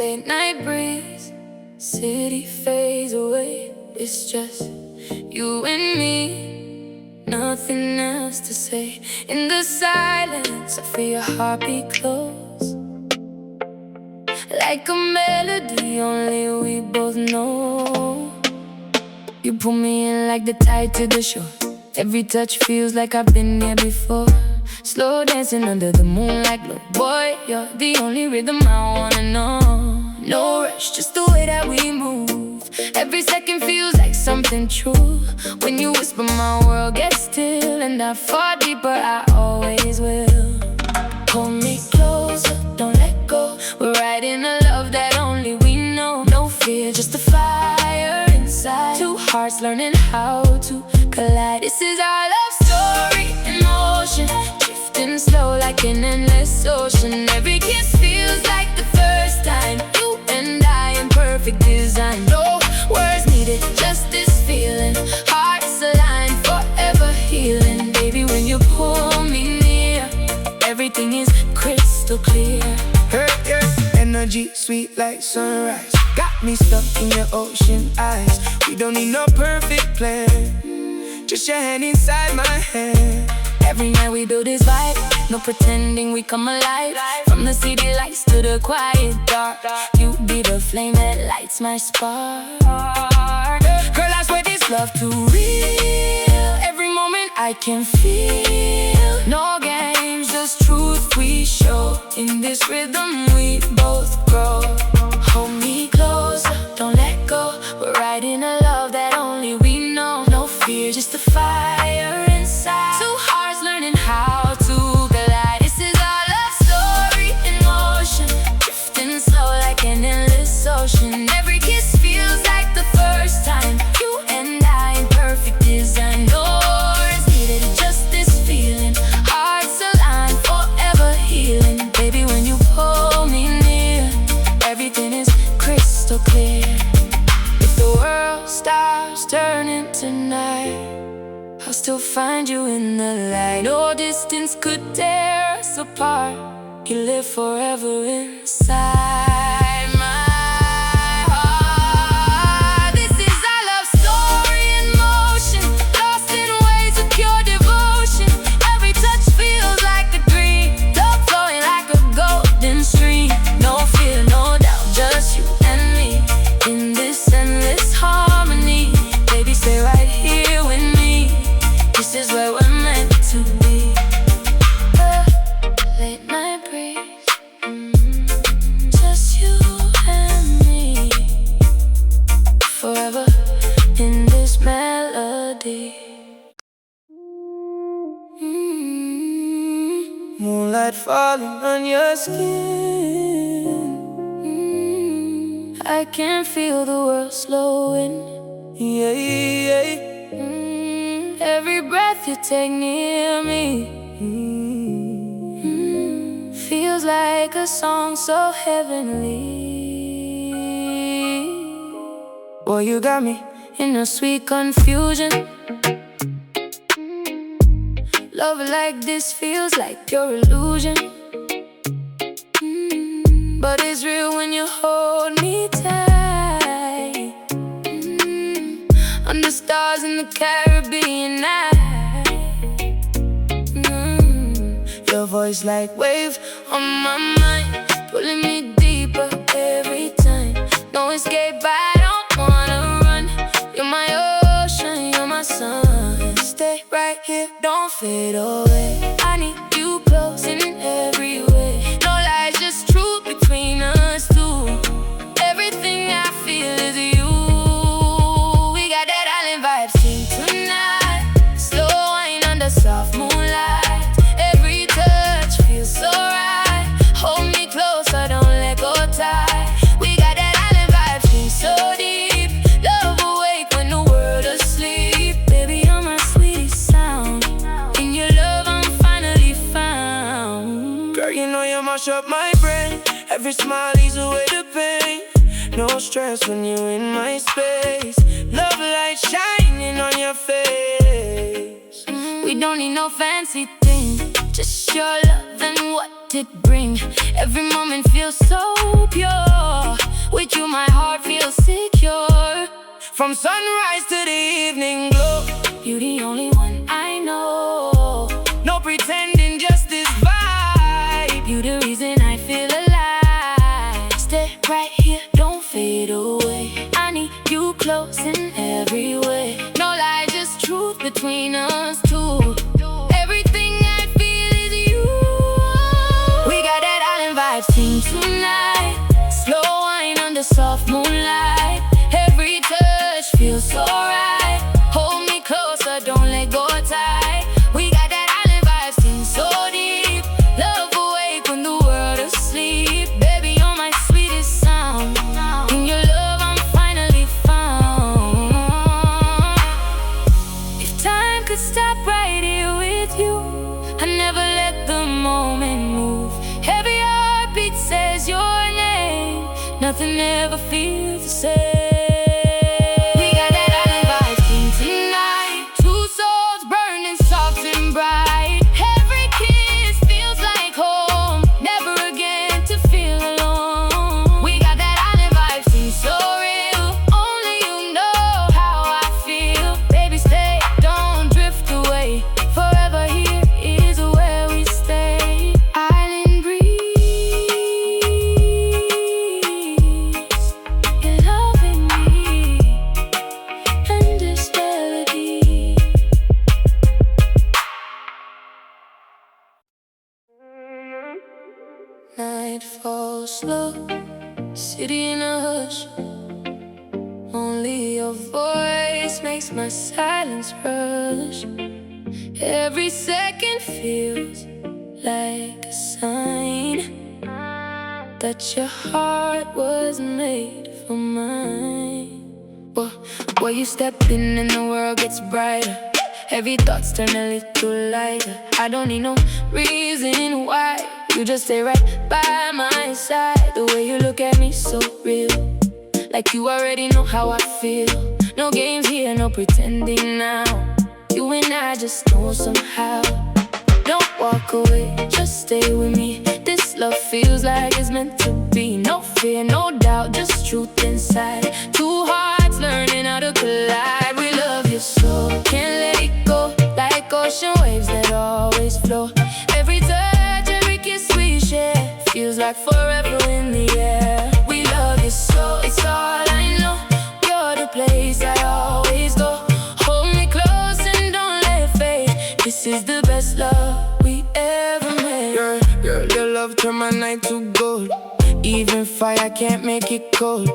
Late night breeze, city fades away. It's just you and me, nothing else to say. In the silence, I feel your heartbeat close, like a melody only we both know. You pull me in like the tide to the shore. Every touch feels like I've been here before. Slow dancing under the moonlight glow. Boy, you're the only rhythm I wanna know. No rush, just the way that we move. Every second feels like something true. When you whisper, my world gets still, and I fall deeper, I always will. Hold me closer, don't let go. We're riding a love that only we know. No fear, just a fire inside. Two hearts learning how to collide. This is our love story in motion, drifting slow like an endless ocean. Every kiss feels like the first time. You and I in perfect design. No words needed, just this feeling. Hearts aligned, forever healing. Baby, when you pull me near, everything is crystal clear. Hurt your energy, sweet like sunrise. Got me stuck in your ocean eyes. We don't need no perfect plan, just your hand inside my hand. Every night we build this vibe, no pretending we come alive. From the city lights to the quiet dark, you be the flame that lights my spark. Girl, I swear this love too real. Every moment I can feel. No games, just truth we show. In this rhythm we both grow. Hold me closer, don't let go. We're riding a love that only we know. No fear, just the fire inside. Two hearts learning how to collide. This is our love story in motion, drifting slow like an endless ocean. Every kiss feels like the first time. You and I in perfect design. No words needed, just this feeling. Hearts aligned, forever healing. Baby, when you pull me near, everything is crystal clear. If the world stops turning tonight, I'll still find you in the light. No distance could tear us apart. You live forever inside my heart. This is our love story in motion, lost in waves of pure devotion. Every touch feels like a dream, love flowing like a golden stream. No fear, no doubt, just you and me in this endless harmony. Baby, stay right here with me. This is where we're meant to be. Late night breeze, just you and me, forever in this melody. Moonlight falling on your skin. I can feel the world slowing. Yeah, yeah. Every breath you take near me, feels like a song so heavenly. Boy, you got me In a sweet confusion, love like this feels like pure illusion. But it's real when you hold me tight, under stars in the Caribbean night. your voice like Wave on my mind, pulling me deeper every time. No escape, I don't wanna run. You're my ocean, you're my sun. Stay right here, don't fade away. I need you close in every way. No lies, just truth between us two. Everything I feel is you. We got that island vibe, sing tonight. Slow wine under soft moonlight. Every touch feels so right. Hold me closer, don't let go tight. We got that island vibe, sing so deep. Love awake when the world asleep. Baby, you're my sweetest sound. In your love I'm finally found. girl, you know you mash up my brain. Every smile eases away the pain. No stress when you're in my space. Love light shining on your face. We don't need no fancy thing, just your love and what what it bring. Every moment feels so pure. With you my heart feels secure. From sunrise to the evening glow, You the only one I know. no pretending, just this vibe. You the reason I feel alive. Stay right here, don't fade away. I need you close in every way. No lie, just truth between us two. Everything I feel is you. We got that island vibe thing tonight. Slow wine under soft moonlight. Every touch feels so right. Hold me closer, don't let go tight. We got that island vibe thing so deep. Love awake when the world asleep. Baby, you're my sweetest sound. In your love I'm finally found. If time could stop right here with you, I never let the moment move. Every heartbeat says your name. Nothing ever feels the same. We got that island vibe thing tonight. Two souls burning soft and bright. Every kiss feels like home. Never again to feel alone. We got that island vibe thing so real. Only you know how I feel. Baby, stay, don't drift away. Forever here is where we stay. Island breeze, you're loving me, and this melody. Night falls slow, city in a hush. Only your voice makes my silence rush. Every second feels like a sign that your heart was made for mine. Where you step in and the world gets brighter. Every thought's turn a little lighter. I don't need no reason why. You just stay right by my side. The way you look at me so real, like you already know how I feel. No games here, no pretending now. You and I just know somehow. Don't walk away, just stay with me. This love feels like it's meant to be. No fear, no doubt, just truth inside. Two hearts learning how to collide. We love you so, can't let it go. Like ocean waves that always flow. Every touch, every kiss we share feels like forever in the air. We love you so, it's all I know. You're the place I always go. Hold me close and don't let it fade. This is the best love we ever made. Girl, your love turn my night to gold. Even fire can't make it cold.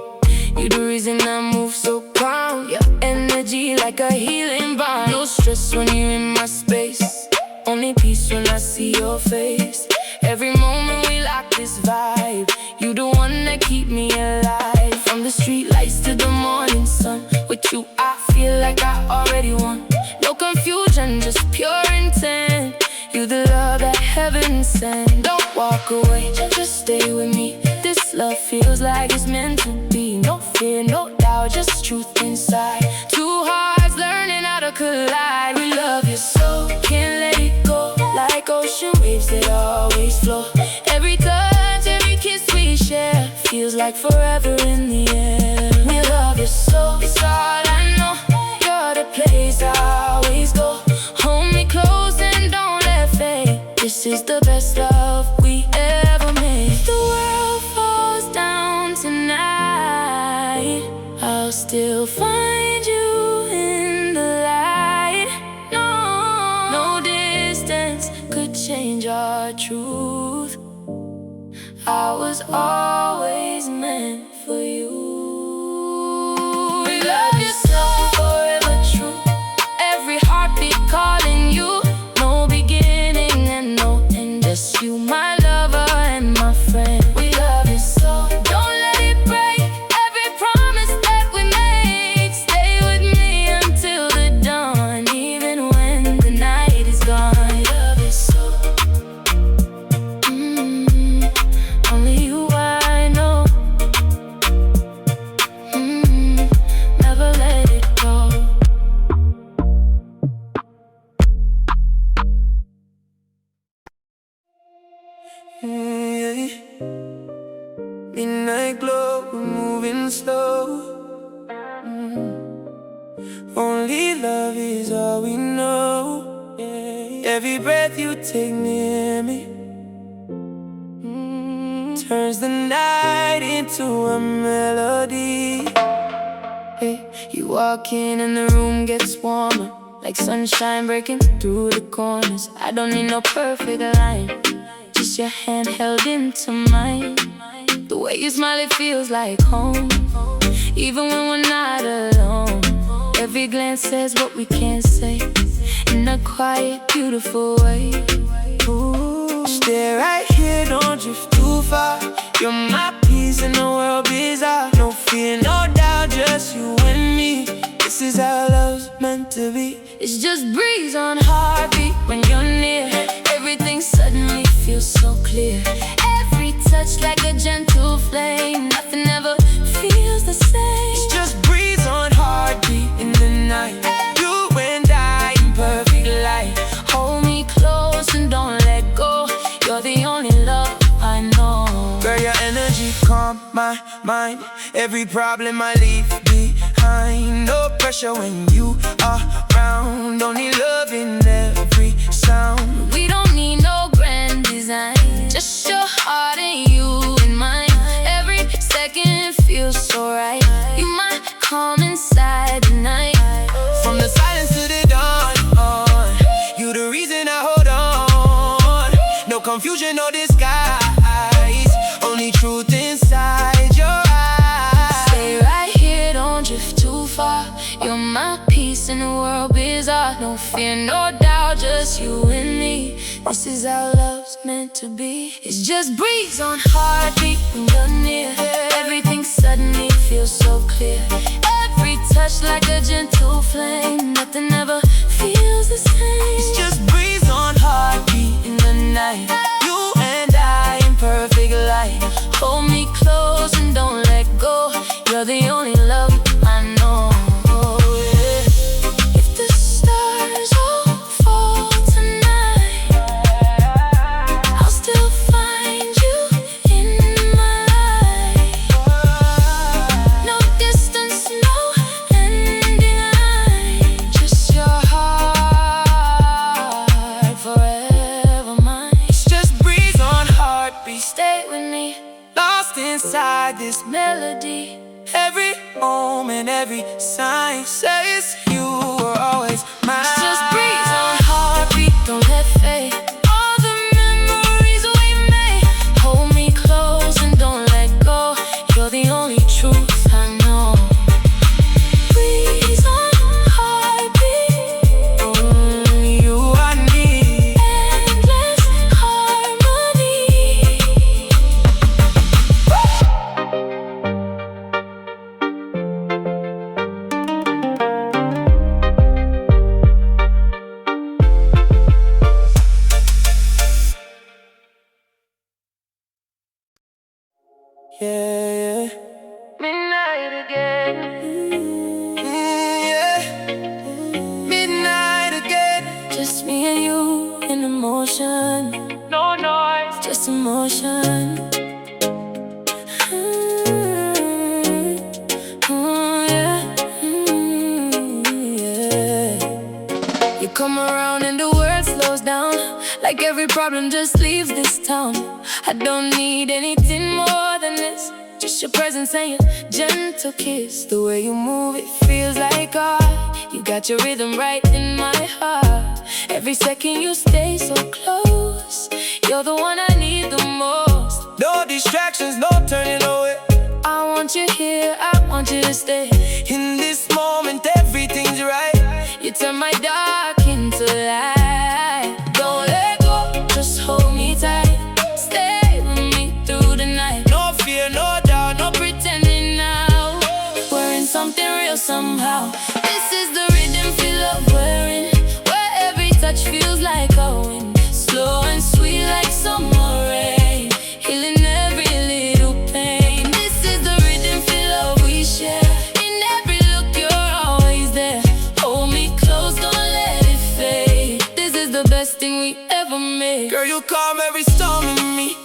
You the reason I move so calm. Your energy like a healing balm. No stress when you're in my space. Only peace when I see your face. Every moment we lock this vibe. You the one that keep me alive. From the street lights to the morning sun. With you I feel like I already won. No confusion, just pure intent. You the love that heaven sent. Don't walk away, just stay with me. This love feels like it's meant to be. No fear, no doubt, just truth inside. Two hearts learning how to collide. We love you so, can't let it go. Like ocean waves that always flow. Every touch, every kiss we share feels like forever in the air. We love you so, it's all I know. You're the place I always go. Hold me close and don't let fade. This is the best love we ever made. If the world falls down tonight, I'll still find you in the light. No distance could change our truth. I was always meant for you. We love you so, forever true. Every heartbeat calling you. No beginning and no end. Just you, my lover and my friend. We love you so, don't let it break. Every promise that we make. Stay with me until the dawn. Even when the night is gone. We love you so. Only you I know. Never let it go. Yeah. Midnight glow, we're moving slow. Only love is all we know. Yeah. Every breath you take near me turns the night into a melody. Hey, you walk in and the room gets warmer, like sunshine breaking through the corners. I don't need no perfect line, just your hand held into mine. The way you smile, it feels like home, even when we're not alone. Every glance says what we can't say, in a quiet, beautiful way. Ooh. Stay right here, don't drift too far. You're my peace in the world bizarre. No fear, no doubt, just you and me. This is how love's meant to be. It's just breeze on heartbeat when you're near. Everything suddenly feels so clear. Every touch like a gentle flame. Nothing ever feels the same. It's just breeze on heartbeat in the night. You and I in perfect light. Hold me close and don't let go. You're the only love I know. Girl, your energy calm my mind. Every problem I leave behind. No pressure when you are around. Only love in every sound. We don't need no grand design, just your heart and you and mine. Every second feels so right. You my calm inside the night. From the silence to the dawn, you the reason I hold on. No confusion, no disguise, only truth inside your eyes. Stay right here, don't drift too far. You're my peace in the world bizarre. No fear, no doubt, just you and me. This is how love's meant to be. It's just breeze on heartbeat when you're near. Everything suddenly feels so clear. Every touch like a gentle flame. Nothing ever feels the same. It's just breeze on heartbeat in the night. You and I in perfect light. Hold me close and don't let go. You're the only love I know. Yeah. If the stars all fall tonight, I'll still find you in my life. No distance, no ending line. Just your heart forever mine. It's just breeze on heartbeat. Stay with me, lost inside this melody. Every moment, every sign says you were always mine. It's just breeze on heartbeat, don't let fade. All the memories we made. Hold me close and don't let go. You're the only truth I know. Breeze on heartbeat, only you I need. Endless harmony. Yeah, midnight again. Yeah, midnight again. Just me and you in emotion. No noise, just emotion. Yeah. You come around and the world slows down. Like every problem just leaves this town. I don't need anything more than this. Just your presence and your gentle kiss. The way you move, it feels like art. You got your rhythm right in my heart. Every second you stay so close. You're the one I need the most. No distractions, no turning away. I want you here, I want you to stay. In this moment, everything's right. You turn my dark into light. Don't let go, just hold me tight. Stay with me through the night. No fear, no doubt, no pretending now. We're in something real somehow. This is the Riddim Fi Love we're in, where every touch feels like a wind. Slow and sweet like summer rain, healing every little pain. This is the Riddim Fi Love we share. In every look you're always there. Hold me close, don't let it fade. This is the best thing we ever made. Girl, you calm every storm in me.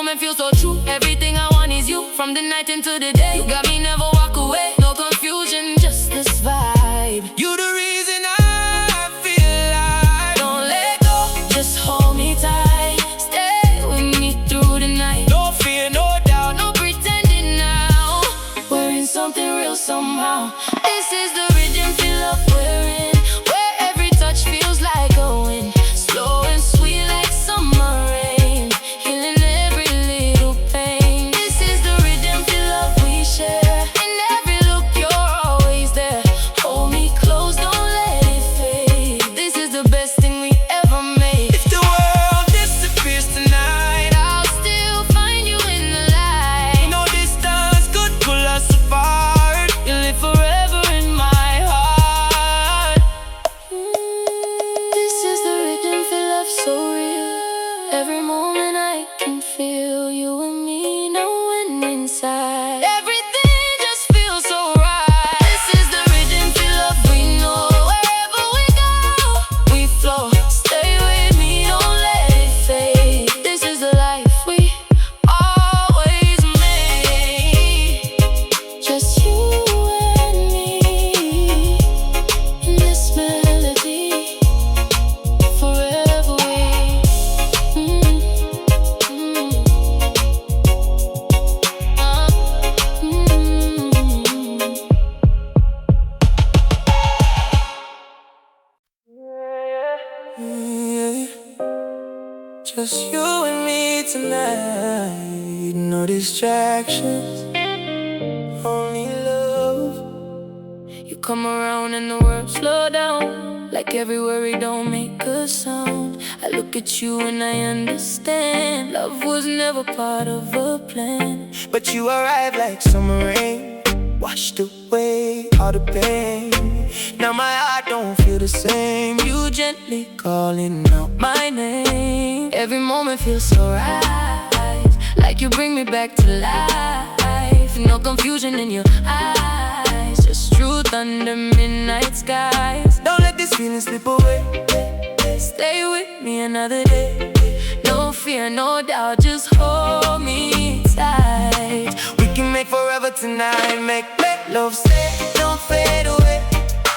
moment feels so true. Everything I want is you, from the night into the day. You got me, never walk away. No confusion, just this vibe. You the reason I feel alive. Don't let go, just hold me tight. Stay with me through the night. No fear, no doubt, No pretending now. We're in something real somehow. This is the Riddim Fi Love we're in, where every touch feels like a win. Slow and sweet like summer rain, healing every little pain. This is the Riddim Fi Love we share. In every look you're always there. Hold me close, don't let it fade. This is the best thing we ever made. If the world disappears tonight, I'll still find you in the light. no distance could pull us apart. You live forever in my heart. This is the Riddim Fi Love, so real. Every moment I can feel you and me knowing inside. Everything just feels so right. This is the Riddim Fi Love we know. Wherever we go, we flow. Stay with me, don't let it fade. This is the life we always made. Just you and me in this melody. Forever we Just you and me tonight. No distractions, only love. You come around and the world slow down. Like every worry don't make a sound. I look at you and I understand. Love was never part of a plan. But you arrive like summer rain, washed away all the pain. Now my heart don't feel the same. You gently calling out my name. Every moment feels so right, like you bring me back to life. No confusion in your eyes, just truth under midnight skies. Don't let this feeling slip away. Stay with me another day. No fear, no doubt, just hold me tight. We can make forever tonight. Mek love stay, don't fade away.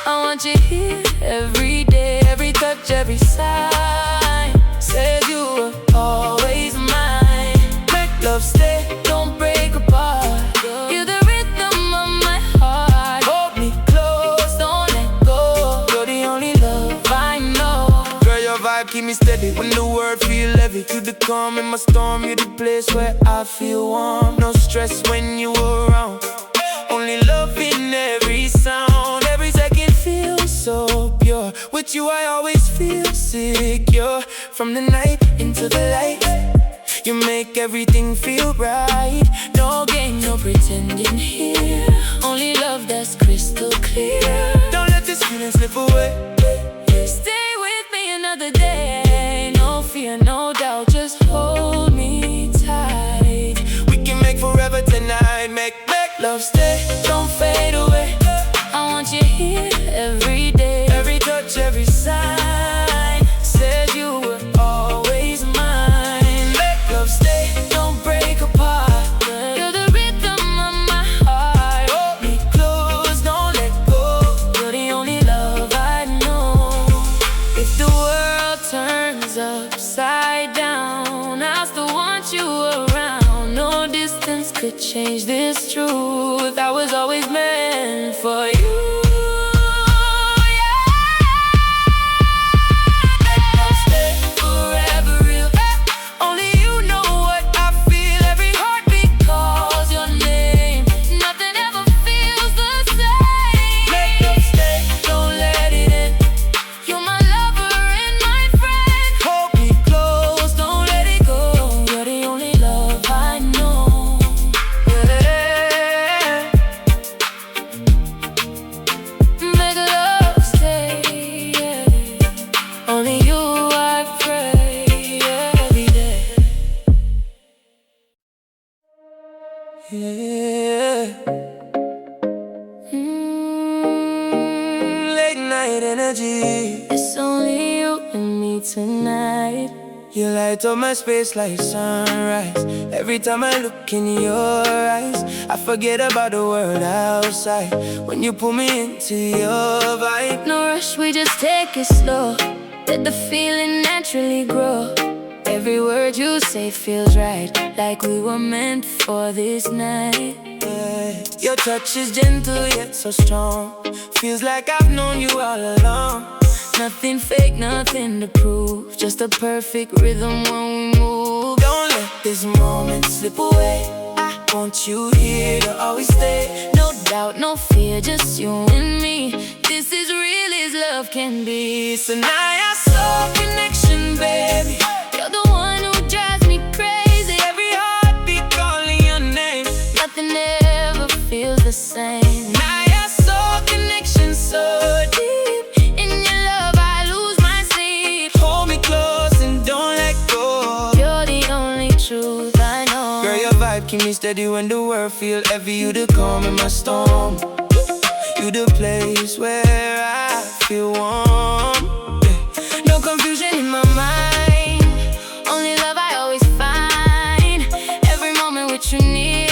I want you here every day. Every touch, every sign says you were always mine. Mek love stay, Don't break apart. You're the rhythm of my heart. hold me close, Don't let go. you're the only love. I know. Girl, your vibe keep me steady when the world feel heavy. You the calm in my storm, you the place where I feel warm. No stress when you around, only love in every sound. Every second feels so pure. With you I always feel secure. From the night into the light, you make everything feel right. No game, no pretending here. Only love that's crystal clear. Don't let this feeling slip away. Stay with me another day. No fear, no doubt, just hold me tight. We can make forever tonight. Mek love stay, don't fade away. I want you here every day. Every touch, every sign says you were always mine. Mek love stay, Don't break apart. You're the rhythm of my heart. hold me close, don't let go. You're the only love I know. If the world turns upside down, I still want you around. No distance could change this truth. I was always meant for you. Forever real. Only you know what I feel. Every Heartbeat calls your name. Nothing ever feels the same. Mek love stay, Don't let it in. You're my lover and my friend. hold me close, Don't let it go. You're the only love I know. yeah. Make love stay, yeah. Only you I pray every day. Yeah. Late night energy. It's only you and me tonight. You light up my space like sunrise. Every time I look in your eyes, I forget about the world outside when you pull me into your vibe. No rush, we just take it slow. Let the feeling naturally grow. Every word you say feels right, like we were meant for this night. Yeah. Your touch is gentle yet so strong. Feels like I've known you all along. Nothing fake, nothing to prove. Just a perfect rhythm when we move. Don't let this moment slip away. I want you here to always stay. No doubt, no fear, just you and me. This is real as love can be. So now I saw connection, baby. You're the one who drives me crazy. Every heartbeat calling your name. Nothing ever feels the same. Now I saw connection so deep. In your love I lose my sleep. Hold me close and don't let go. You're the only truth I know. Girl, your vibe keep me steady when the world feel heavy. You the calm in my storm. You the place where I feel warm. No confusion in my mind. Only love I always find. Every moment with you near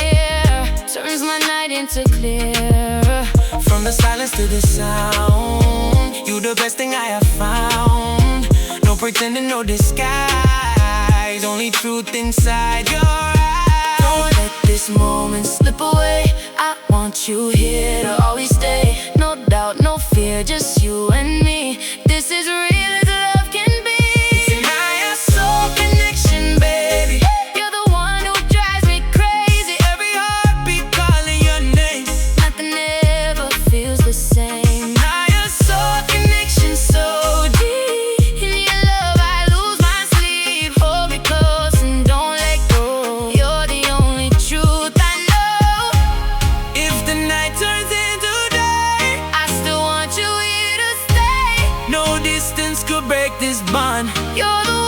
turns my night into clear. From the silence to the sound, you the best thing I have found. No pretending, no disguise, only truth inside your eyes. Don't let this moment slip away. I want you here to always stay. No doubt, no fear, just you and me. This is real as love can be. Tonight I saw connection, baby. You're the one who drives me crazy. Every heartbeat calling your name. Nothing ever feels the same. Tonight I saw connection so deep. In your love I lose my sleep. Hold me close and don't let go. You're the only truth I know. If the night turns into day, I still want you here to stay. no distance could break this bond. You're the